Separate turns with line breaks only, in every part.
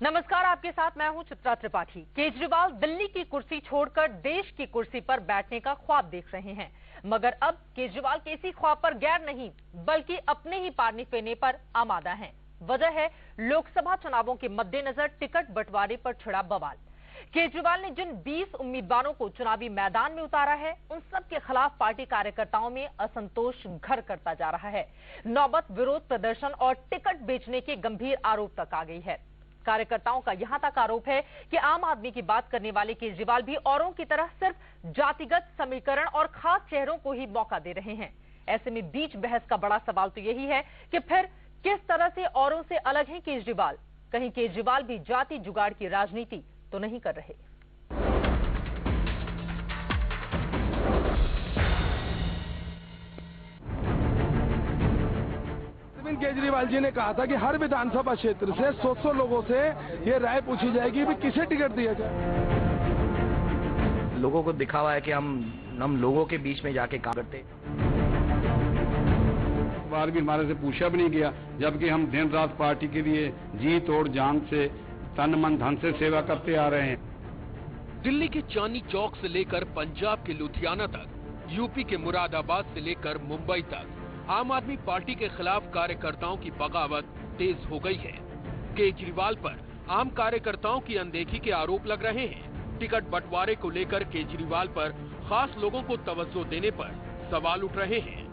नमस्कार, आपके साथ मैं हूं चित्रा त्रिपाठी। केजरीवाल दिल्ली की कुर्सी छोड़कर देश की कुर्सी पर बैठने का ख्वाब देख रहे हैं, मगर अब केजरीवाल किसी ख्वाब पर गैर नहीं बल्कि अपने ही पानी फेरने पर आमादा हैं। वजह है लोकसभा चुनावों के मद्देनजर टिकट बंटवारे पर छिड़ा बवाल। केजरीवाल ने जिन 20 उम्मीदवारों को चुनावी मैदान में उतारा है, उन सब के खिलाफ पार्टी कार्यकर्ताओं में असंतोष घर करता जा रहा है। नौबत विरोध प्रदर्शन और टिकट बेचने के गंभीर आरोप तक आ गई है। कार्यकर्ताओं का यहां तक आरोप है कि आम आदमी की बात करने वाले केजरीवाल भी औरों की तरह सिर्फ जातिगत समीकरण और खास चेहरों को ही मौका दे रहे हैं। ऐसे में बीच बहस का बड़ा सवाल तो यही है कि फिर किस तरह से औरों से अलग हैं केजरीवाल। कहीं केजरीवाल भी जाति जुगाड़ की राजनीति तो नहीं कर रहे।
अरविंद केजरीवाल जी ने कहा था कि हर विधानसभा क्षेत्र से 100 लोगों से ये राय पूछी जाएगी कि किसे टिकट दिया जाए।
लोगों को दिखावा है कि हम लोगों के बीच में जाके काम करते।
बार भी हमारे से पूछा भी नहीं गया, जबकि हम दिन रात पार्टी के लिए जी तोड़ जान से तन मन धन से सेवा करते आ रहे हैं।
दिल्ली के चांदनी चौक से लेकर पंजाब के लुधियाना तक, यूपी के मुरादाबाद से लेकर मुंबई तक आम आदमी पार्टी के खिलाफ कार्यकर्ताओं की बगावत तेज हो गई है। केजरीवाल पर आम कार्यकर्ताओं की अनदेखी के आरोप लग रहे हैं। टिकट बंटवारे को लेकर केजरीवाल पर खास लोगों को तवज्जो देने पर सवाल उठ रहे हैं।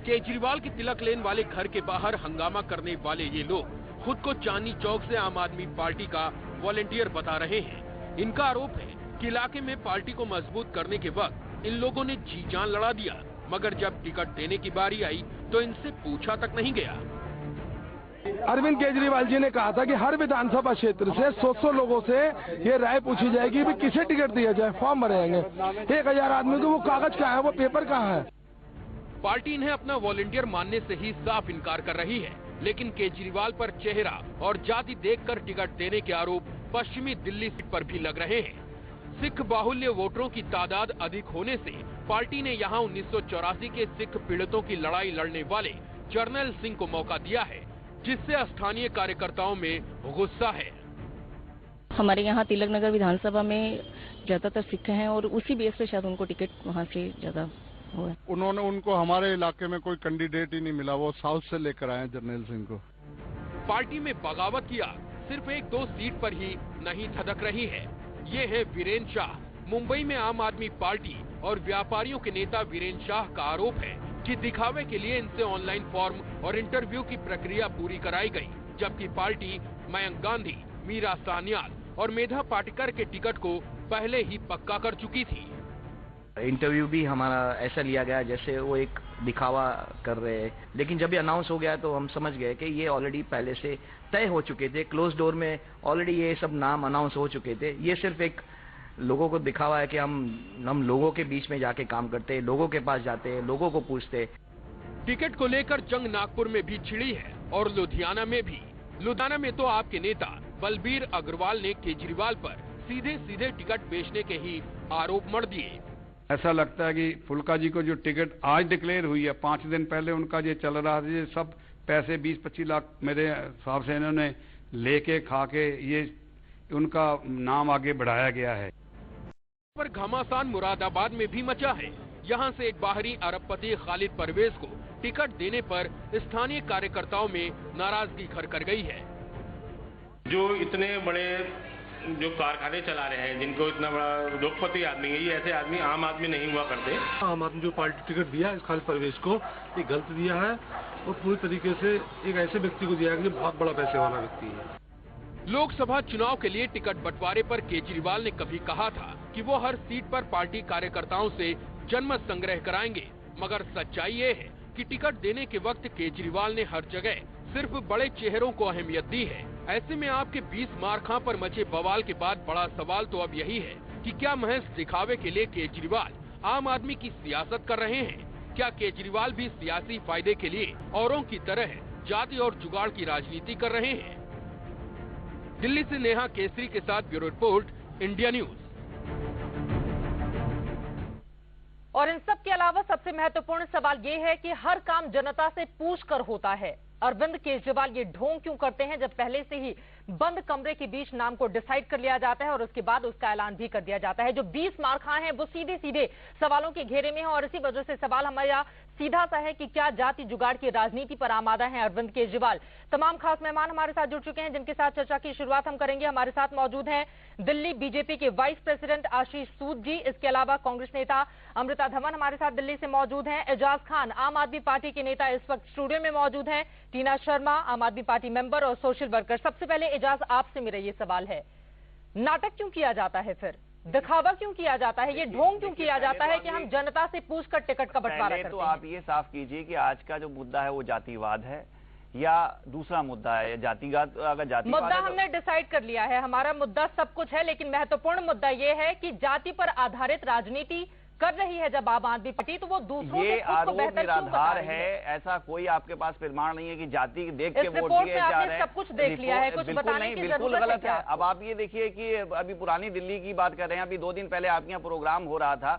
केजरीवाल की तिलक लेन वाले घर के बाहर हंगामा करने वाले ये लोग खुद को चांदनी चौक से आम आदमी पार्टी का वॉलंटियर बता रहे हैं। इनका आरोप है कि इलाके में पार्टी को मजबूत करने के वक्त इन लोगों ने जी जान लड़ा दिया, मगर जब टिकट देने की बारी आई तो इनसे पूछा तक नहीं गया।
अरविंद केजरीवाल जी ने कहा था कि हर विधानसभा क्षेत्र से 100 लोगों से ये राय पूछी जाएगी कि किसे टिकट दिया जाए। फॉर्म भरेंगे 1000 आदमी को, वो कागज कहाँ है, वो पेपर कहाँ है।
पार्टी इन्हें अपना वॉलंटियर मानने से ही साफ इनकार कर रही है, लेकिन केजरीवाल पर चेहरा और जाति देखकर टिकट देने के आरोप पश्चिमी दिल्ली सीट पर भी लग रहे हैं। सिख बाहुल्य वोटरों की तादाद अधिक होने से पार्टी ने यहां 1984 के सिख पीड़ितों की लड़ाई लड़ने वाले जर्नैल सिंह को मौका दिया है, जिससे स्थानीय कार्यकर्ताओं में गुस्सा है।
हमारे यहाँ तिलक नगर विधानसभा में ज्यादातर सिख हैं और उसी बेस पे शायद उनको टिकट वहाँ से ज्यादा हुआ।
उनको हमारे इलाके में कोई कैंडिडेट ही नहीं मिला, वो साउथ से लेकर आए जर्नैल सिंह को।
पार्टी में बगावत की आग सिर्फ 1-2 सीट पर ही नहीं धधक रही है। ये है वीरेंद्र शाह। मुंबई में आम आदमी पार्टी और व्यापारियों के नेता वीरेंद्र शाह का आरोप है कि दिखावे के लिए इनसे ऑनलाइन फॉर्म और इंटरव्यू की प्रक्रिया पूरी कराई गई, जबकि पार्टी मयंक गांधी, मीरा सान्याल और मेधा पाटकर के टिकट को पहले ही पक्का कर चुकी थी।
इंटरव्यू भी हमारा ऐसा लिया गया जैसे वो एक दिखावा कर रहे हैं, लेकिन जब ये अनाउंस हो गया तो हम समझ गए कि ये ऑलरेडी पहले से तय हो चुके थे। क्लोज डोर में ऑलरेडी ये सब नाम अनाउंस हो चुके थे। ये सिर्फ एक लोगों को दिखावा है कि हम लोगों के बीच में जाके काम करते, लोगों के पास जाते, लोगों को पूछते।
टिकट को लेकर जंग नागपुर में भी छिड़ी है और लुधियाना में भी। लुधियाना में तो आपके नेता बलबीर अग्रवाल ने केजरीवाल पर सीधे सीधे टिकट बेचने के ही आरोप मढ़ दिए।
ऐसा लगता है कि फुल्का जी को जो टिकट आज डिक्लेयर हुई है, 5 दिन पहले उनका ये चल रहा था, ये सब पैसे 20-25 लाख मेरे हिसाब से इन्होंने लेके खा के ये उनका नाम आगे बढ़ाया गया है।
पर घमासान मुरादाबाद में भी मचा है। यहाँ से एक बाहरी अरबपति खालिद परवेज को टिकट देने पर स्थानीय कार्यकर्ताओं में नाराजगी घर कर गई है।
जो इतने बड़े जो कारखाने चला रहे हैं, जिनको इतना बड़ा उद्योगपति आदमी है, ये ऐसे आदमी आम आदमी नहीं हुआ करते।
आम आदमी जो पार्टी टिकट दिया है खालिद परवेज को, ये गलत दिया है और पूरी तरीके से एक ऐसे व्यक्ति को दिया है जो बहुत बड़ा पैसे वाला व्यक्ति है।
लोकसभा चुनाव के लिए टिकट बंटवारे पर केजरीवाल ने कभी कहा था कि वो हर सीट पर पार्टी कार्यकर्ताओं से जनमत संग्रह कराएंगे, मगर सच्चाई ये है कि टिकट देने के वक्त केजरीवाल ने हर जगह सिर्फ बड़े चेहरों को अहमियत दी है। ऐसे में आपके 20 मार्खा पर मचे बवाल के बाद बड़ा सवाल तो अब यही है कि क्या महज दिखावे के लिए केजरीवाल आम आदमी की सियासत कर रहे हैं? क्या केजरीवाल भी सियासी फायदे के लिए औरों की तरह जाति और जुगाड़ की राजनीति कर रहे हैं? दिल्ली से नेहा केसरी के साथ ब्यूरो रिपोर्ट, इंडिया न्यूज।
और इन सब के अलावा सबसे महत्वपूर्ण सवाल ये है कि हर काम जनता से पूछकर होता है। अरविंद केजरीवाल ये ढोंग क्यों करते हैं, जब पहले से ही बंद कमरे के बीच नाम को डिसाइड कर लिया जाता है और उसके बाद उसका ऐलान भी कर दिया जाता है। जो 20 मार खां हैं वो सीधे सीधे सवालों के घेरे में हैं और इसी वजह से सवाल हमारा सीधा सा है कि क्या जाति जुगाड़ की राजनीति पर आमादा है अरविंद केजरीवाल। तमाम खास मेहमान हमारे साथ जुड़ चुके हैं जिनके साथ चर्चा की शुरुआत हम करेंगे। हमारे साथ मौजूद हैं दिल्ली बीजेपी के वाइस प्रेसिडेंट आशीष सूद जी, इसके अलावा कांग्रेस नेता अमृता धवन हमारे साथ दिल्ली से मौजूद हैं, एजाज खान आम आदमी पार्टी के नेता इस वक्त स्टूडियो में मौजूद हैं, टीना शर्मा आम आदमी पार्टी मेंबर और सोशल वर्कर। सबसे पहले एजाज आपसे मेरा ये सवाल है, नाटक क्यों किया जाता है, फिर दिखावा क्यों किया जाता है, ये ढोंग क्यों किया जाता है कि हम जनता से पूछकर टिकट का बंटवारा करते हैं?
तो आप ये साफ कीजिए कि आज का जो मुद्दा है वो जातिवाद है या दूसरा मुद्दा है जातिवाद। अगर जातिवाद
मुद्दा हमने डिसाइड कर लिया है, हमारा मुद्दा सब कुछ है, लेकिन महत्वपूर्ण मुद्दा ये है कि जाति पर आधारित राजनीति कर रही है जब आम आदमी पार्टी, तो वो दूसरों
ये
से खुद को
आरोप
बेहतर क्यों बता
निराधार
रही
है। ऐसा कोई आपके पास प्रमाण नहीं है कि जाति देख के वोट
रिपोर्ट
दिए
में
जा
आपने
रहे हैं।
सब कुछ देख लिया है, कुछ बताने की
बिल्कुल
जरूरत
गलत है।
क्या?
अब आप ये देखिए कि अभी पुरानी दिल्ली की बात कर रहे हैं, अभी 2 दिन पहले आपके यहाँ प्रोग्राम हो रहा था,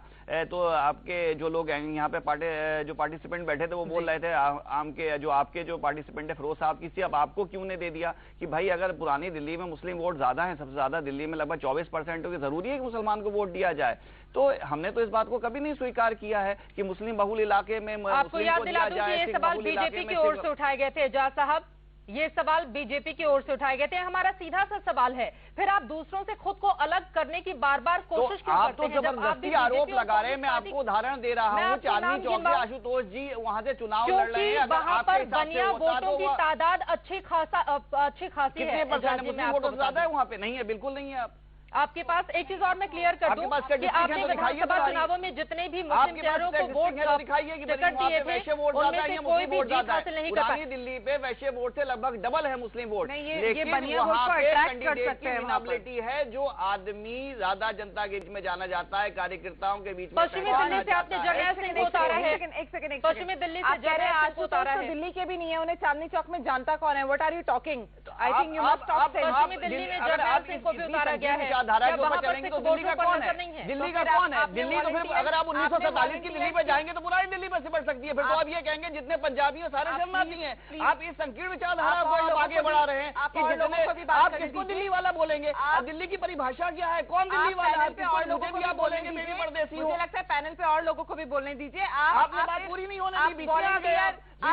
तो आपके जो लोग यहाँ पे जो पार्टिसिपेंट बैठे थे वो बोल रहे थे आम के जो आपके जो पार्टिसिपेंट है फिरोज साहब की, अब आपको क्यों ने दे दिया कि भाई अगर पुरानी दिल्ली में मुस्लिम वोट ज्यादा है, सबसे ज्यादा दिल्ली में लगभग 24% हो, जरूरी है कि मुसलमान को वोट दिया जाए। तो हमने तो इस बात को कभी नहीं स्वीकार किया है कि मुस्लिम बहुल इलाके में
आपको याद दिला दूं कि ये सवाल बीजेपी की ओर से उठाए गए थे एजाज साहब, ये सवाल बीजेपी की ओर से उठाए गए थे। हमारा सीधा सा सवाल है, फिर आप दूसरों से खुद को अलग करने की बार बार कोशिश क्यों करते हैं?
आप तो जबरदस्ती आरोप लगा रहे हैं। मैं आपको उदाहरण दे रहा हूँ, चांदनी चौक से आशुतोष जी वहाँ से चुनाव लड़ रहे हैं,
वहाँ पर बनिया वोटों की तादाद अच्छी खासी है।
कितने परसेंट मुस्लिम वोटों से ज्यादा है वहाँ पे? नहीं है, बिल्कुल नहीं है।
आपके पास एक चीज और मैं क्लियर कर दूं कि आपने विधानसभा चुनावों में जितने भी मुस्लिम चेहरों को वोट टिकट दिए थे उनमें से कोई भी जीत हासिल नहीं कर पाया।
दिल्ली पे वैश्य वोट से लगभग डबल है मुस्लिम वोट,
लेकिन वहाँ पे कैंडिडेट की
मिनाबिलिटी है जो आदमी ज्यादा जनता के बीच में जाना जाता है, कार्यकर्ताओं के बीच में।
पश्चिमी दिल्ली से आपने जर्नैल सिंह को उतारा है, एक सेकंड पश्चिमी दिल्ली से जर्नैल सिंह को उतारा है,
दिल्ली के भी नहीं है, उन्हें चांदनी चौक में जानता कौन है? What are you talking? I think you must stop.
पश्चिमी दिल्ली में जर्नैल सिंह को भी उतारा गया है,
धारा के ऊपर चलेंगे तो दिल्ली का कौन है? दिल्ली का कौन है? दिल्ली तो फिर अगर आप 1947 की दिल्ली पे जाएंगे तो पुरानी दिल्ली पर सिमट सकती है। फिर तो आप ये कहेंगे जितने पंजाबी हो सारे शरणार्थी हैं। आप इस संकीर्ण विचारधारा को आप आगे बढ़ा रहे हैं कि जितने आप किसको दिल्ली वाला बोलेंगे? दिल्ली की परिभाषा क्या है? कौन दिल्ली वाला है? और लोगों को भी आप बोलेंगे मैं भी परदेसी हूँ।
मुझे लगता है पैनल पे और लोगों को भी बोलने दीजिए।
आपने बात पूरी नहीं होने दी, बीच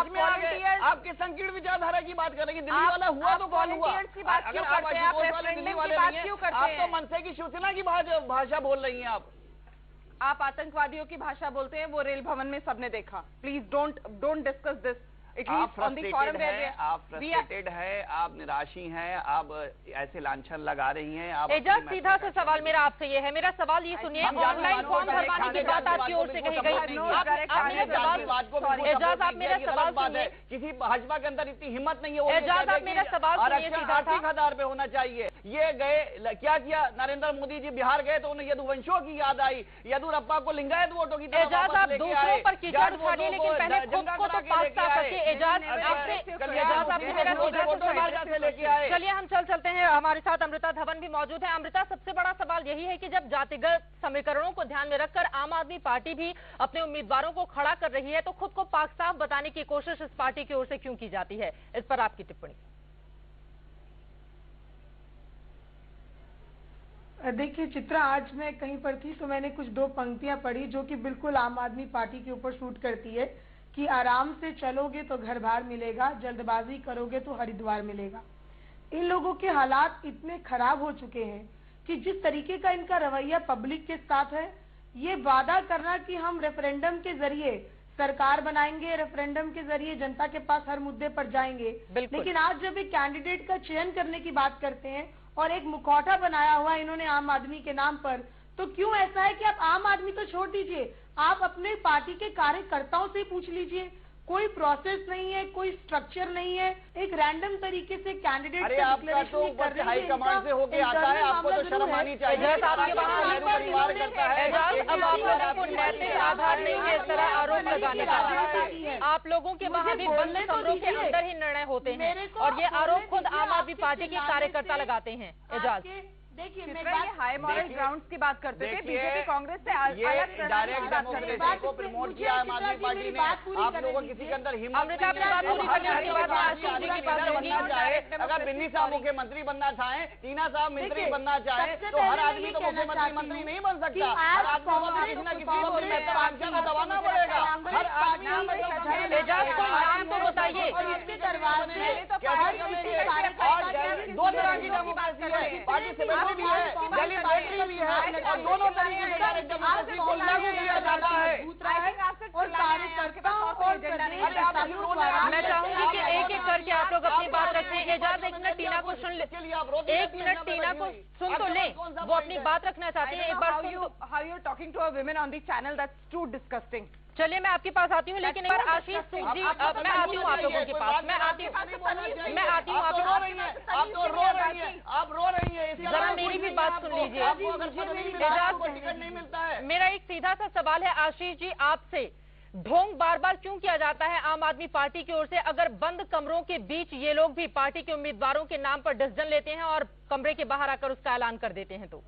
में आ गए आपके संकीर्ण विचारधारा की बात करेंगे। दिल्ली वाला हुआ तो कौन हुआ? अगर आप दिल्ली वाले नहीं है, आप तो मनसे की शिवसेना की भाषा बोल रही हैं।
आप आतंकवादियों की भाषा बोलते हैं, वो रेल भवन में सबने देखा। Please don't discuss this.
आप फ्रस्ट्रेटेड है, आप निराशी हैं, आप ऐसे लांछन लगा रही हैं। आप
एजाज सीधा सा सवाल मेरा आपसे ये है, मेरा सवाल ये सुनिए, ऑनलाइन फॉर्म भरवाने की बात आपकी ओर से कही गई। एजाज आप मेरा सवाल सुनिए,
किसी भाजपा के अंदर इतनी हिम्मत नहीं है।
एजाज आप मेरा सवाल सुनिए, सीधा
आर्थिक आधार पे होना चाहिए। ये गए क्या किया नरेंद्र मोदी जी बिहार गए तो उन्हें यदुवंशियों की याद आई, यदुरप्पा को लिंगायत वोटों की तरफ
एजाज आप दूसरों पर कीचड़ उठाइए लेकिन पहले खुद को तो पास कर सके। एजाज आपसे मेरा चलिए हम चलते हैं, हमारे साथ अमृता धवन भी मौजूद है। अमृता, सबसे बड़ा सवाल यही है कि जब जातिगत समीकरणों को ध्यान में रखकर आम आदमी पार्टी भी अपने उम्मीदवारों को खड़ा कर रही है तो खुद को पाक साफ बताने की कोशिश इस पार्टी की ओर से क्यों की जाती है? इस पर आपकी टिप्पणी।
देखिए चित्रा, आज मैं कहीं पर थी तो मैंने कुछ 2 पंक्तियां पढ़ी जो कि बिल्कुल आम आदमी पार्टी के ऊपर शूट करती है कि आराम से चलोगे तो घर बार मिलेगा, जल्दबाजी करोगे तो हरिद्वार मिलेगा। इन लोगों के हालात इतने खराब हो चुके हैं कि जिस तरीके का इनका रवैया पब्लिक के साथ है, ये वादा करना कि हम रेफरेंडम के जरिए सरकार बनाएंगे, रेफरेंडम के जरिए जनता के पास हर मुद्दे पर जाएंगे, लेकिन आज जब एक कैंडिडेट का चयन करने की बात करते हैं और एक मुखौटा बनाया हुआ इन्होंने आम आदमी के नाम पर, तो क्यों ऐसा है कि आप आम आदमी तो छोड़ दीजिए, आप अपने पार्टी के कार्यकर्ताओं से पूछ लीजिए। कोई प्रोसेस नहीं है, कोई स्ट्रक्चर नहीं है, एक रैंडम तरीके से कैंडिडेट का डिक्लेरेशन कर रही है।
हाईकमांड से होके आता है, आपको तो शर्म आनी चाहिए।
आधार नहीं है इस तरह आरोप लगाने का। आप लोगों के वहाँ भी बंद कमरों के अंदर ही निर्णय होते हैं और ये आरोप खुद आम आदमी पार्टी के कार्यकर्ता लगाते हैं। एजाज,
देखिए
मैं हाई मॉरल ग्राउंड्स की बात करते थे, बीजेपी कांग्रेस से
डायरेक्ट डेमोक्रेसी को प्रमोट किया आम आदमी पार्टी ने। आप लोगों को किसी के अंदर हिम्मत बनना चाहे, अगर बिन्नी साहब मुख्यमंत्री बनना चाहे, टीना साहब मंत्री बनना चाहे, तो हर आदमी तो मुख्यमंत्री मंत्री नहीं बन सकता। हर आदमी को किसी न किसी को महत्वाकांक्षा में दबाना पड़ेगा। हर आदमी
बताइए
दो तरह की डेमोक्रेसी है, पार्टिसिपेटरी भी है, डेलीब्रेटरी भी है, और दोनों तरीके से डायरेक्ट डेमोक्रेसी को लागू किया जाता है।
और कार्यकर्ताओं और
मैं चाहूंगी कि एक एक करके आप लोग अपनी बात रखें। एजाज एक मिनट टीना को सुन ले, एक मिनट टीना को सुन तो ले, वो अपनी बात रखना चाहती है। एक बार
how you talking to a women on the channel, that's too disgusting.
चलिए मैं आपके पास आती हूँ, लेकिन एक बार आशीष सिंह जी, मैं आती हूँ आप लोगों के पास, मैं आती हूँ आप लोग,
आप रो रही हैं,
जरा मेरी भी बात सुन लीजिए।
टिकट नहीं मिलता है।
मेरा एक सीधा सा सवाल है आशीष जी आपसे, ढोंग बार बार क्यों किया जाता है आम आदमी पार्टी की ओर से? अगर बंद कमरों के बीच ये लोग भी पार्टी के उम्मीदवारों के नाम पर डिसीजन लेते हैं और कमरे के बाहर आकर उसका ऐलान कर देते हैं, तो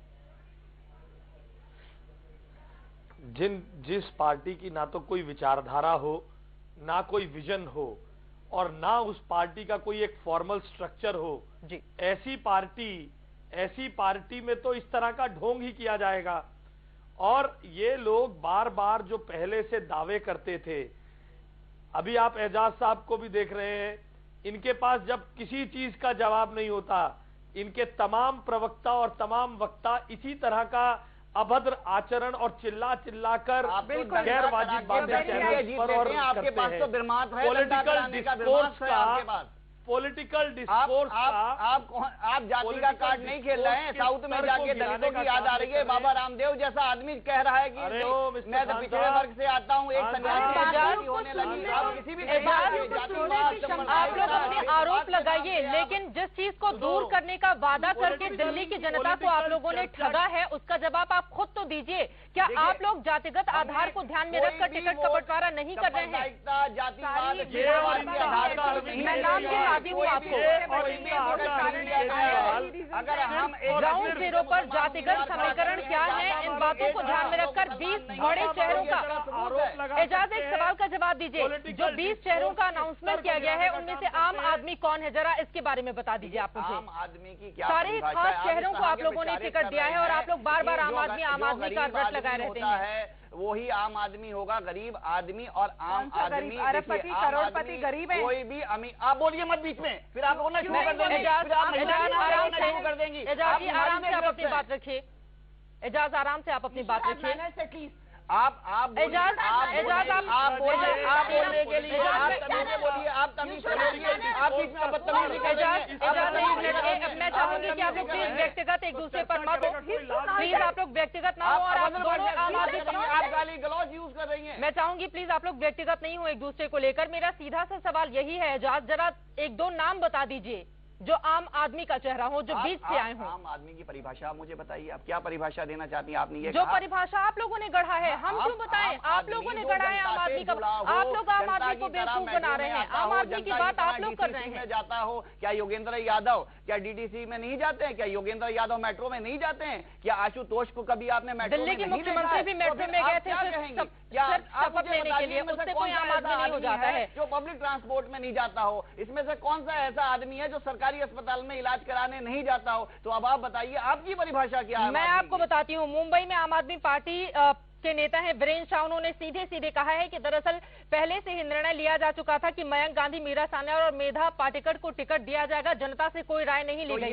जिस पार्टी की ना तो कोई विचारधारा हो, ना कोई विजन हो, और ना उस पार्टी का कोई एक फॉर्मल स्ट्रक्चर हो
जी, ऐसी
पार्टी में तो इस तरह का ढोंग ही किया जाएगा। और ये लोग बार बार जो पहले से दावे करते थे, अभी आप एजाज साहब को भी देख रहे हैं, इनके पास जब किसी चीज का जवाब नहीं होता, इनके तमाम प्रवक्ता और तमाम वक्ता इसी तरह का अभद्र आचरण और चिल्ला कर गैर वाजिब बातें चैनल पर और
आपके पास तो बिरमात है,
पॉलिटिकल डिस्कोर्स का
आप जाति का कार्ड नहीं खेल रहे हैं। साउथ में जाके दलितों की याद आ रही है। बाबा रामदेव जैसा आदमी कह रहा है कि मैं तो पिछड़े वर्ग से आता हूँ, एक सन्यासी होने लगी। आप किसी भी
आप लोग अपने आरोप लगाइए, लेकिन जिस चीज को दूर करने का वादा करके दिल्ली की जनता को आप लोगों ने ठगा है, उसका जवाब आप खुद तो दीजिए। क्या आप लोग जातिगत आधार को ध्यान में रखकर टिकट का बंटवारा नहीं कर रहे हैं? मैं नाम दिखाती हूँ आपको,
अगर हम
ग्राउंड जीरो पर जातिगत समीकरण क्या है, इन बातों को ध्यान में रखकर 20 बड़े शहरों का एजाज एक सवाल का जवाब दीजिए। जो 20 शहरों का अनाउंसमेंट किया गया है, उनमें से आम आदमी कौन है, जरा इसके बारे में बता दीजिए आप मुझे।
आम आदमी की क्या
सारे खास शहरों को आप लोगों ने टिकट दिया है और आप लोग बार बार आम आदमी का व्रत लगाए रहते हैं।
वही आम आदमी होगा, गरीब आदमी। और आम आदमी
अरबपति करोड़पति गरीब है,
कोई भी अमीर। आप बोलिए मत बीच में, फिर आप बोलना शुरू कर देंगे,
एजाज आराम से आप अपनी बात रखिए। एजाज आराम से आप अपनी बात रखिए।
आप
एजाज
आप बोलने के लिए आप तमीज़ से बोलिए, आप तमीज़ से बोलिए, आप बीच में बदतमीजी कर रहे हैं।
मैं चाहूंगी कि आप लोग प्लीज व्यक्तिगत एक दूसरे पर मत हो, प्लीज आप लोग व्यक्तिगत ना हो, और आप दोनों आम आदमी
आप गाली गलौज यूज कर रही हैं।
मैं चाहूंगी प्लीज आप लोग व्यक्तिगत नहीं हो एक दूसरे को लेकर। मेरा सीधा सा सवाल यही है एजाज, जरा एक दो नाम बता दीजिए जो आम आदमी का चेहरा हो, जो बीच से आए हों।
आम आदमी की परिभाषा मुझे बताइए, आप क्या परिभाषा देना चाहती हैं? आपने ये
जो परिभाषा आप लोगों ने गढ़ा है, हम क्यों बताएं? आप लोगों ने गढ़ा है आम आदमी का। आप लोग आम आदमी को बेवकूफ बना रहे हैं। आम आदमी की बात आप लोग कर रहे हैं।
जाता हो क्या योगेंद्र यादव, क्या डीडीसी में नहीं जाते हैं? क्या योगेंद्र यादव मेट्रो में नहीं जाते हैं? क्या आशुतोष को कभी आपने मेट्रो
दिल्ली के मुख्यमंत्री भी मेट्रो में गए थे शपथ लेने के लिए, उससे कोई आम आदमी नहीं हो जाता है
जो पब्लिक ट्रांसपोर्ट में नहीं जाता हो? इसमें से कौन सा ऐसा आदमी है जो सरकारी अस्पताल में इलाज कराने नहीं जाता हो? तो अब आप बताइए, आपकी परिभाषा क्या है?
मैं आपको बताती हूँ। मुंबई में आम आदमी पार्टी के नेता हैं वीरेंद्र शाह, उन्होंने सीधे सीधे कहा है कि दरअसल पहले से ही निर्णय लिया जा चुका था कि मयंक गांधी, मीरा सान्याल और मेधा पाटेकर को टिकट दिया जाएगा। जनता से कोई राय नहीं ली गई।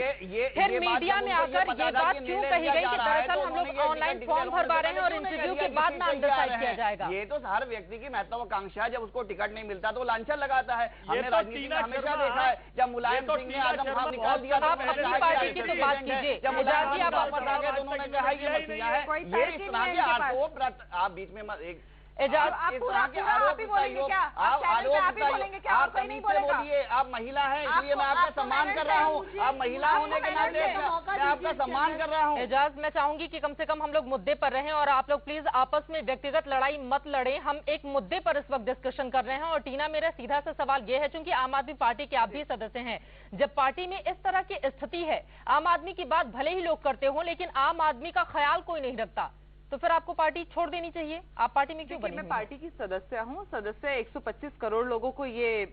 फिर मीडिया में आकर ये बात क्यों कही गई कि दरअसल हम लोग ऑनलाइन फॉर्म भरवा रहे हैं और इंटरव्यू के बाद नाम डिसाइड किया जाएगा?
ये तो हर व्यक्ति की महत्वाकांक्षा है। जब उसको टिकट नहीं मिलता तो लांछन लगाता है। हमने राजनीति में हमेशा देखा है, जब मुलायम सिंह ने आजम खान निकाल दिया,
आप अपनी पार्टी की तो बात कीजिए।
जब मुलायम सिंह वापस आ गए तो उन्होंने कहा ये मसीहा है। ये इस तरह के आरोप आप बीच में एक
एजाज,
आप ही बोलेंगे क्या? आप बोलेंगे क्या? आप नहीं बोलिए, आप महिला हैं इसलिए मैं आपका सम्मान कर रहा हूँ। आप महिला होने के नाते मैं आपका सम्मान कर रहा हूँ।
एजाज, मैं चाहूंगी कि कम से कम हम लोग मुद्दे पर रहें और आप लोग प्लीज आपस में व्यक्तिगत लड़ाई मत लड़ें। हम एक मुद्दे पर इस वक्त डिस्कशन कर रहे हैं। और टीना, मेरा सीधा सा सवाल ये है, चूंकि आम आदमी पार्टी के आप भी सदस्य हैं, जब पार्टी में इस तरह की स्थिति है, आम आदमी की बात भले ही लोग करते हो लेकिन आम आदमी का ख्याल कोई नहीं रखता, तो फिर आपको पार्टी छोड़ देनी चाहिए। आप पार्टी में क्यों बने?
मैं पार्टी की सदस्य हूँ। सदस्य 125 करोड़ लोगों को ये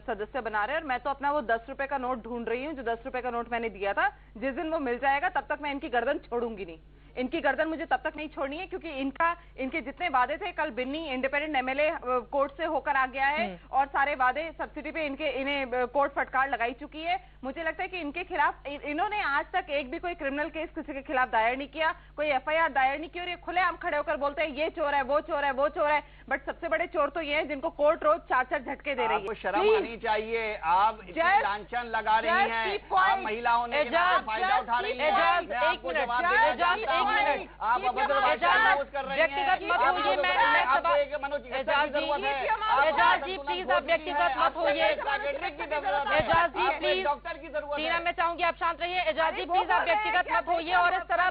सदस्य बना रहे हैं और मैं तो अपना वो 10 रुपए का नोट ढूंढ रही हूँ, जो 10 रुपए का नोट मैंने दिया था। जिस दिन वो मिल जाएगा तब तक मैं इनकी गर्दन छोड़ूंगी नहीं। इनकी गर्दन मुझे तब तक नहीं छोड़नी है, क्योंकि इनके जितने वादे थे, कल बिन्नी इंडिपेंडेंट एमएलए कोर्ट से होकर आ गया है और सारे वादे सब्सिडी पे इन्हें कोर्ट फटकार लगाई चुकी है। मुझे लगता है कि इनके खिलाफ, इन्होंने आज तक एक भी कोई क्रिमिनल केस किसी के खिलाफ दायर नहीं किया, कोई एफआईआर दायर नहीं की, और ये खुलेआम खड़े होकर बोलते हैं ये चोर है, वो चोर है, वो चोर है। बट सबसे बड़े चोर तो ये है जिनको कोर्ट रोज 4-4 झटके दे रही है।
शर्म आनी चाहिए। आप लांछन लगा रही हैं, आप महिलाओं ने फायदा उठा रही है। आप अभद्रवाद कर रही हैं।
व्यक्तिगत मत होइए। एजाज जी प्लीज, आप व्यक्तिगत मत होइए। एजाज जी प्लीज,
डॉक्टर की जरूरत है।
टीना, मैं चाहूंगी आप शांत रहिए। एजाज जी प्लीज, आप व्यक्तिगत मत होइए और इस तरह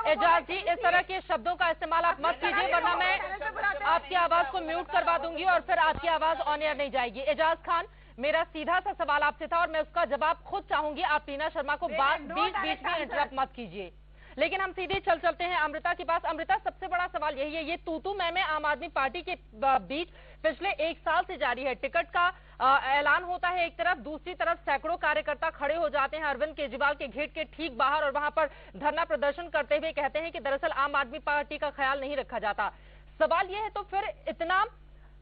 एजाज जी इस तरह के शब्दों का इस्तेमाल आप मत कीजिए, वरना मैं आपकी आवाज को म्यूट करवा दूंगी और फिर आपकी आवाज ऑन एयर नहीं जाएगी। एजाज खान, मेरा सीधा सा सवाल आपसे था और मैं उसका जवाब खुद चाहूंगी। आप टीना शर्मा को बीच में इंटरप्ट मत कीजिए। लेकिन हम सीधे चलते हैं अमृता के पास। अमृता, सबसे बड़ा सवाल यही है, ये तू मैं आम आदमी पार्टी के बीच पिछले 1 साल से जारी है। टिकट का ऐलान होता है एक तरफ, दूसरी तरफ सैकड़ों कार्यकर्ता खड़े हो जाते हैं अरविंद केजरीवाल के गेट के ठीक बाहर और वहां पर धरना प्रदर्शन करते हुए कहते हैं कि दरअसल आम आदमी पार्टी का ख्याल नहीं रखा जाता। सवाल यह है, तो फिर इतना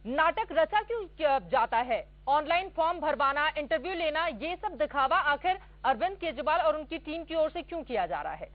नाटक रचा क्यों जाता है? ऑनलाइन फॉर्म भरवाना, इंटरव्यू लेना, ये सब दिखावा आखिर अरविंद केजरीवाल और उनकी टीम की ओर से क्यों किया जा रहा है?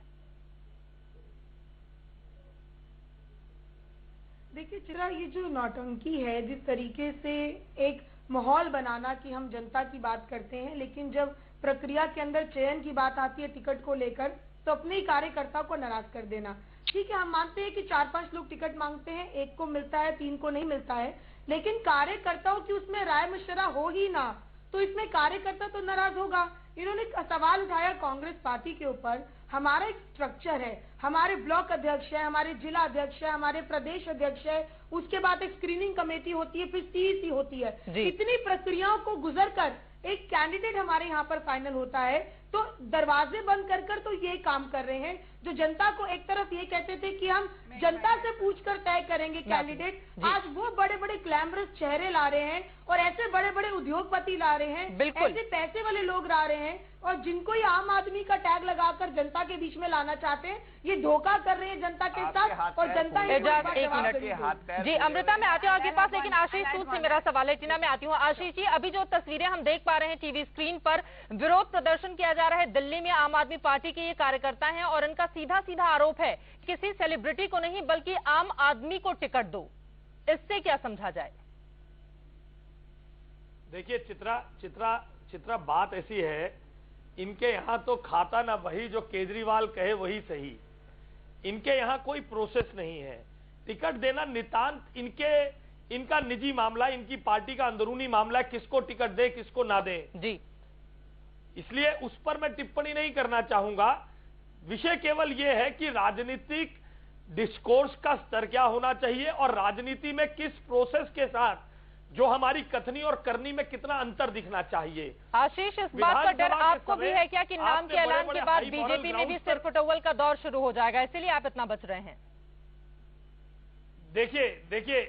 देखिए चित्रा, ये जो नौटंकी है, जिस तरीके से एक माहौल बनाना कि हम जनता की बात करते हैं, लेकिन जब प्रक्रिया के अंदर चयन की बात आती है टिकट को लेकर, तो अपने ही कार्यकर्ता को नाराज कर देना। ठीक है, हम मानते हैं कि 4-5 लोग टिकट मांगते हैं, 1 को मिलता है, 3 को नहीं मिलता है, लेकिन कार्यकर्ताओं की उसमें राय मशवरा हो ही ना, तो इसमें कार्यकर्ता तो नाराज होगा। इन्होंने सवाल उठाया कांग्रेस पार्टी के ऊपर। हमारा एक स्ट्रक्चर है, हमारे ब्लॉक अध्यक्ष है, हमारे जिला अध्यक्ष है, हमारे प्रदेश अध्यक्ष है, उसके बाद एक स्क्रीनिंग कमेटी होती है, फिर सीईसी होती है। इतनी प्रक्रियाओं को गुजर कर एक कैंडिडेट हमारे यहाँ पर फाइनल होता है, तो दरवाजे बंद कर तो ये काम कर रहे हैं। जो जनता को एक तरफ ये कहते थे कि हम जनता से पूछकर तय करेंगे कैंडिडेट, आज वो बड़े बड़े ग्लैमरस चेहरे ला रहे हैं और ऐसे बड़े बड़े उद्योगपति ला रहे हैं, ऐसे पैसे वाले लोग ला रहे हैं, और जिनको ये आम आदमी का टैग लगाकर जनता के बीच में लाना चाहते हैं, ये धोखा कर रहे हैं जनता के साथ, और जनता
जी। अमृता, मैं आती हूँ आपके पास, लेकिन आशीष सूद से मेरा सवाल है। टीना, मैं आती हूँ। आशीष जी, अभी जो तस्वीरें हम देख पा रहे हैं टीवी स्क्रीन पर, विरोध प्रदर्शन किया जा रहा है दिल्ली में। आम आदमी पार्टी के ये कार्यकर्ता हैं और इनका सीधा आरोप है किसी सेलिब्रिटी को नहीं बल्कि आम आदमी को टिकट दो। इससे क्या समझा जाए?
देखिए चित्रा, बात ऐसी है, इनके यहां तो खाता ना वही जो केजरीवाल कहे वही सही। इनके यहां कोई प्रोसेस नहीं है। टिकट देना नितांत इनका निजी मामला, इनकी पार्टी का अंदरूनी मामला है, किसको टिकट दे किसको ना दे
जी।
इसलिए उस पर मैं टिप्पणी नहीं करना चाहूंगा। विषय केवल यह है कि राजनीतिक डिस्कोर्स का स्तर क्या होना चाहिए और राजनीति में किस प्रोसेस के साथ जो हमारी कथनी और करनी में कितना अंतर दिखना चाहिए।
आशीष, इस बात का डर आपको भी है क्या कि नाम के ऐलान के बाद बीजेपी में भी सिरफुटौल का दौर शुरू हो जाएगा, इसीलिए आप इतना बच रहे हैं?
देखिए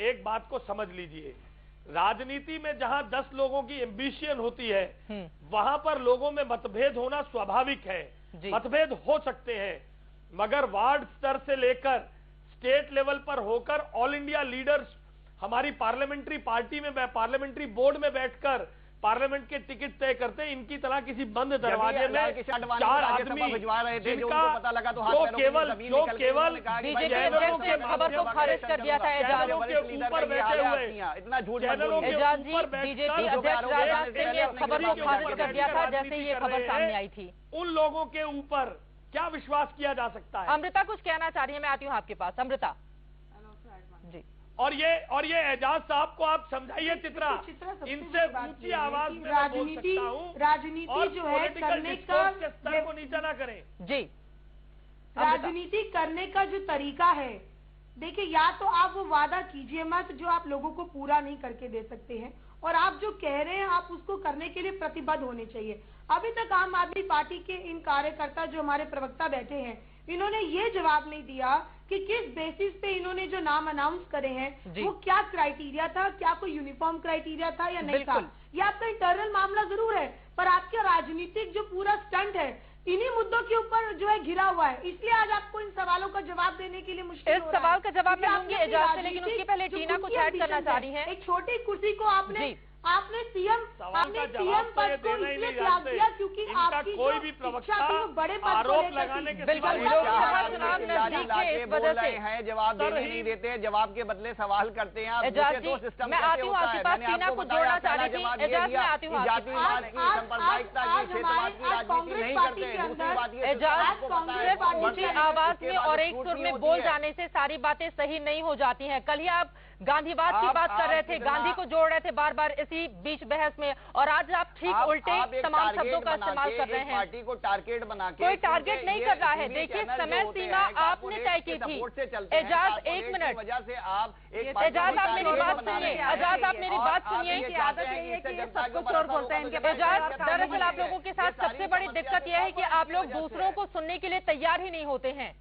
एक बात को समझ लीजिए, राजनीति में जहां 10 लोगों की एम्बिशन होती है, वहां पर लोगों में मतभेद होना स्वाभाविक है। मतभेद हो सकते हैं, मगर वार्ड स्तर से लेकर स्टेट लेवल पर होकर ऑल इंडिया लीडर्स हमारी पार्लियामेंट्री पार्टी में, पार्लियामेंट्री बोर्ड में बैठकर पार्लियामेंट के टिकट तय करते हैं। इनकी तरह किसी बंद दरवाजे में 4 आदमी
भिजवा रहे थे,
जिनका
पता लगा तो
जो केवल
बीजेपी ने खबर को खारिज कर दिया था।
चैनलों के ऊपर बैठे हुए,
इतना झूठ
बीजेपी अध्यक्ष राजनाथ सिंह ने खबर को खारिज कर दिया था जैसे ये खबर सामने आई थी।
उन लोगों के ऊपर क्या विश्वास किया जा सकता है?
अमृता कुछ कहना चाह रही है, मैं आती हूँ आपके पास। अमृता जी।
और ये एजाज साहब को आप समझाइए चित्रा इनसे ऊंची आवाज में मैं बोल सकता हूँ।
राजनीति जो है करने का
के स्तर को नीचा ना करें।
जी,
राजनीति करने का जो तरीका है, देखिए, या तो आप वो वादा कीजिए मत जो आप लोगों को पूरा नहीं करके दे सकते हैं, और आप जो कह रहे हैं आप उसको करने के लिए प्रतिबद्ध होने चाहिए। अभी तक आम आदमी पार्टी के इन कार्यकर्ता जो हमारे प्रवक्ता बैठे हैं, इन्होंने ये जवाब नहीं दिया कि किस बेसिस पे इन्होंने जो नाम अनाउंस करे हैं वो क्या क्राइटेरिया था, क्या कोई यूनिफॉर्म क्राइटेरिया था या नहीं था। ये आपका इंटरनल मामला जरूर है, पर आपका राजनीतिक जो पूरा स्टंट है इन्हीं मुद्दों के ऊपर जो है घिरा हुआ है, इसलिए आज आपको इन सवालों का जवाब देने के लिए मुश्किल हो रहा है।
इस सवाल का जवाब मैं लूंगी एजाज से, लेकिन उसके पहले टीना कुछ ऐड करना चाह रही है।
एक छोटी कुर्सी को आपने सीएम पद को इसलिए त्याग दिया क्योंकि आपकी
कोई भी प्रवक्ता
बड़े
आरोप लगाने के
बिल्कुल
हैं, जवाब देने नहीं देते, जवाब के बदले सवाल करते हैं।
मैं आती हूँ आपके पास, टीना को जोड़ना चाह रही थी। एजाज मैं आती हूँ,
जातिवाद की, सांप्रदायिकता की, क्षेत्रवाद की राजनीति नहीं करते। दूसरी बात ये
एजाज ऊंची आवाज में और एक सुर में बोल जाने से सारी बातें सही नहीं हो जाती हैं। कल ही आप गांधीवाद की बात कर रहे थे, गांधी को जोड़ रहे थे बार बार इसी बीच बहस में, और आज आप ठीक उल्टे तमाम शब्दों का इस्तेमाल कर रहे हैं।
पार्टी को टारगेट बना के
कोई टारगेट नहीं कर रहा है। देखिए, समय सीमा आपने तय की थी। एजाज एक मिनट,
वजह से आप
एजाज आप मेरी बात सुनिए, एजाज आप मेरी बात सुनिए।
आदत यही है कि सब कुछ शोर बोलते हैं इनके।
एजाज, दरअसल आप लोगों के साथ सबसे बड़ी दिक्कत यह है कि आप लोग दूसरों को सुनने के लिए तैयार ही नहीं होते हैं।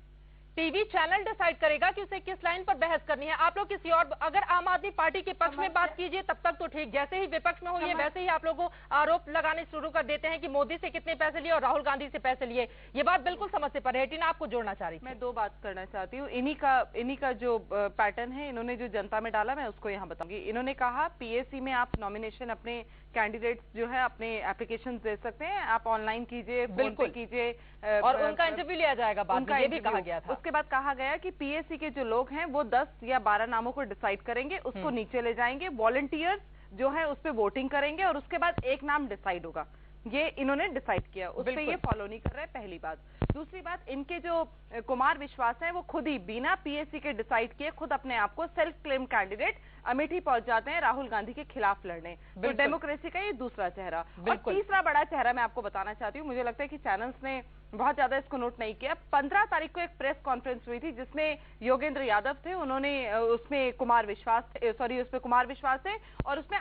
टीवी चैनल डिसाइड करेगा कि उसे किस लाइन पर बहस करनी है। आप लोग किसी और, अगर आम आदमी पार्टी के पक्ष में बात कीजिए तब तक तो ठीक, जैसे ही विपक्ष में होइए वैसे ही आप लोगों को आरोप लगाने शुरू कर देते हैं कि मोदी से कितने पैसे लिए और राहुल गांधी से पैसे लिए। ये बात बिल्कुल समझ से परे है। टीना आपको जोड़ना चाह रही थी।
मैं दो बात करना चाहती हूँ। इन्हीं का जो पैटर्न है, इन्होंने जो जनता में डाला, मैं उसको यहाँ बताऊंगी। इन्होंने कहा पीएससी में आप नॉमिनेशन अपने कैंडिडेट्स जो है अपने एप्लीकेशन दे सकते हैं, आप ऑनलाइन कीजिए, बिल्कुल कीजिए,
और उनका इंटरव्यू लिया जाएगा। उनका ये भी कहा गया था।
उसके बाद कहा गया कि पीएससी के जो लोग हैं वो 10 या 12 नामों को डिसाइड करेंगे, उसको नीचे ले जाएंगे, वॉलंटियर्स जो है उस पर वोटिंग करेंगे और उसके बाद एक नाम डिसाइड होगा। ये इन्होंने डिसाइड किया, उस पर ये फॉलो नहीं कर रहे, पहली बात। दूसरी बात, इनके जो कुमार विश्वास हैं वो खुद ही बिना पीएससी के डिसाइड किए खुद अपने आप को सेल्फ क्लेम कैंडिडेट अमेठी पहुंच जाते हैं राहुल गांधी के खिलाफ लड़ने। तो डेमोक्रेसी का ये दूसरा चेहरा। और तीसरा बड़ा चेहरा मैं आपको बताना चाहती हूँ, मुझे लगता है कि चैनल्स ने बहुत ज्यादा इसको नोट नहीं किया। 15 तारीख को एक प्रेस कॉन्फ्रेंस हुई थी जिसमें योगेंद्र यादव थे, उन्होंने उसमें कुमार विश्वास थे और उसमें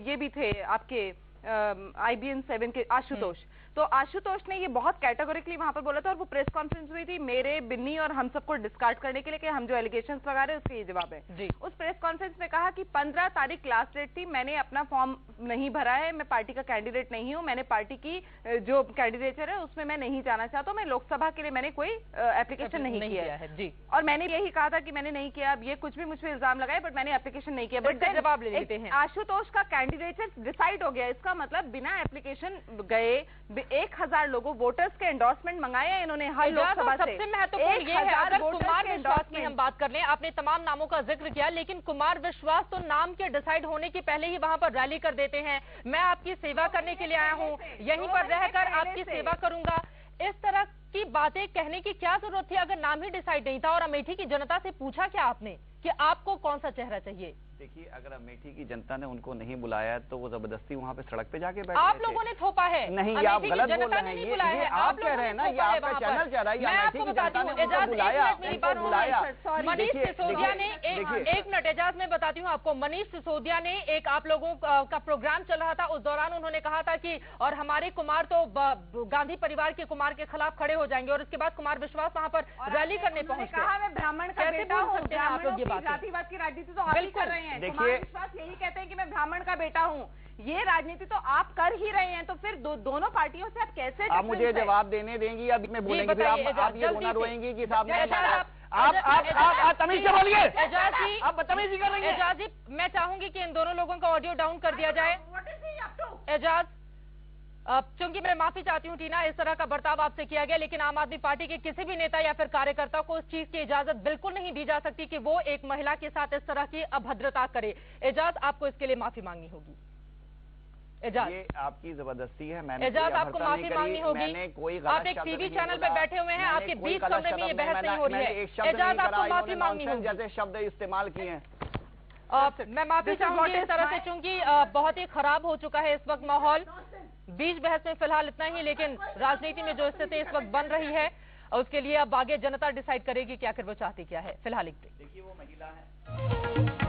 ये भी थे आपके IBN 7 के आशुतोष। तो आशुतोष ने ये बहुत कैटेगोरिकली वहां पर बोला था, और वो प्रेस कॉन्फ्रेंस हुई थी मेरे, बिन्नी और हम सबको डिस्कार्ड करने के लिए कि हम जो एलिगेशंस लगा रहे हैं उसके ये जवाब है। उस प्रेस कॉन्फ्रेंस में कहा कि 15 तारीख लास्ट डेट थी, मैंने अपना फॉर्म नहीं भरा है, मैं पार्टी का कैंडिडेट नहीं हूं, मैंने पार्टी की जो कैंडिडेचर है उसमें मैं नहीं जाना चाहता हूं, मैं लोकसभा के लिए मैंने कोई एप्लीकेशन नहीं किया है जी। और मैंने यही कहा था कि मैंने नहीं किया। अब ये कुछ भी मुझ पर इल्जाम लगाए, बट मैंने एप्लीकेशन नहीं किया। बट
जवाब ले लेते हैं।
आशुतोष का कैंडिडेचर डिसाइड हो गया, इसका मतलब बिना एप्लीकेशन गए 1000 लोगों वोटर्स के एंडोर्समेंट मंगाए हैं इन्होंने हर लोकसभा से।
सबसे महत्वपूर्ण ये है, अगर कुमार विश्वास की हम बात कर लें, आपने तमाम नामों का जिक्र किया, लेकिन कुमार विश्वास तो नाम के डिसाइड होने के पहले ही वहां पर रैली कर देते हैं, मैं आपकी सेवा करने के लिए आया हूं, यहीं पर रहकर आपकी सेवा करूंगा। इस तरह की बातें कहने की क्या जरूरत थी अगर नाम ही डिसाइड नहीं था? और अमेठी की जनता से पूछा क्या आपने कि आपको कौन सा चेहरा चाहिए?
देखिए, अगर अमेठी की जनता ने उनको नहीं बुलाया तो वो जबरदस्ती वहाँ पे सड़क पे जाके बैठे।
आप लोगों ने थोपा है।
नहीं, ये आप गलत बोल रहे हैं। ये आप कह रहे हैं ना, ये आपका चैनल कह रहा है, अमेठी की जनता ने उनको बुलाया।
मनीष सिसोदिया ने एक मिनट एजाज में बताती हूँ आपको, मनीष सिसोदिया ने एक आप लोगों का प्रोग्राम चल रहा था, उस दौरान उन्होंने कहा था कि और हमारे कुमार तो गांधी परिवार के कुमार के खिलाफ खड़े हो जाएंगे, और उसके बाद कुमार विश्वास वहाँ पर रैली करने पहुंचे।
कहा मैं ब्राह्मण का बेटा हूँ, जातिवाद की राजनीति तो आप ही कर रहे हैं।
देखिए,
यही कहते हैं कि मैं ब्राह्मण का बेटा हूँ, ये राजनीति तो आप कर ही रहे हैं, तो फिर दोनों पार्टियों से आप कैसे?
आप मुझे जवाब देने देंगी, अभी मैं बोलेंगी, फिर आप ये रोना रोएंगी कि साहब आप तमीज से बोलिए।
एजाज जी,
आप बदतमीजी कर रही हैं।
एजाज जी, मैं चाहूंगी कि इन दोनों लोगों का ऑडियो डाउन कर दिया जाए। एजाज, चूंकि मैं माफी चाहती हूं टीना, इस तरह का बर्ताव आपसे किया गया, लेकिन आम आदमी पार्टी के किसी भी नेता या फिर कार्यकर्ता को इस चीज की इजाजत बिल्कुल नहीं दी जा सकती कि वो एक महिला के साथ इस तरह की अभद्रता करे। एजाज, आपको इसके लिए माफी मांगनी होगी। एजाज,
ये आपकी जबरदस्ती है। मैंने
एजाज आपको माफी मांगनी होगी।
मैंने कोई गलत
आप एक टीवी चैनल पे बैठे हुए हैं, आपके बीच कमरे में ये बहस नहीं हो रही है। एजाज आपको माफी मांगनी होगी।
जैसे शब्द इस्तेमाल किए हैं,
मैं माफी चाहूंगी इस तरह से, चूंकि बहुत ही खराब हो चुका है इस वक्त माहौल। बीच बहस में फिलहाल इतना ही, लेकिन राजनीति में जो स्थिति इस वक्त बन रही है उसके लिए अब आगे जनता डिसाइड करेगी कि आखिर वो चाहती क्या है। फिलहाल एक ब्रेक।
देखिए वो महिला है।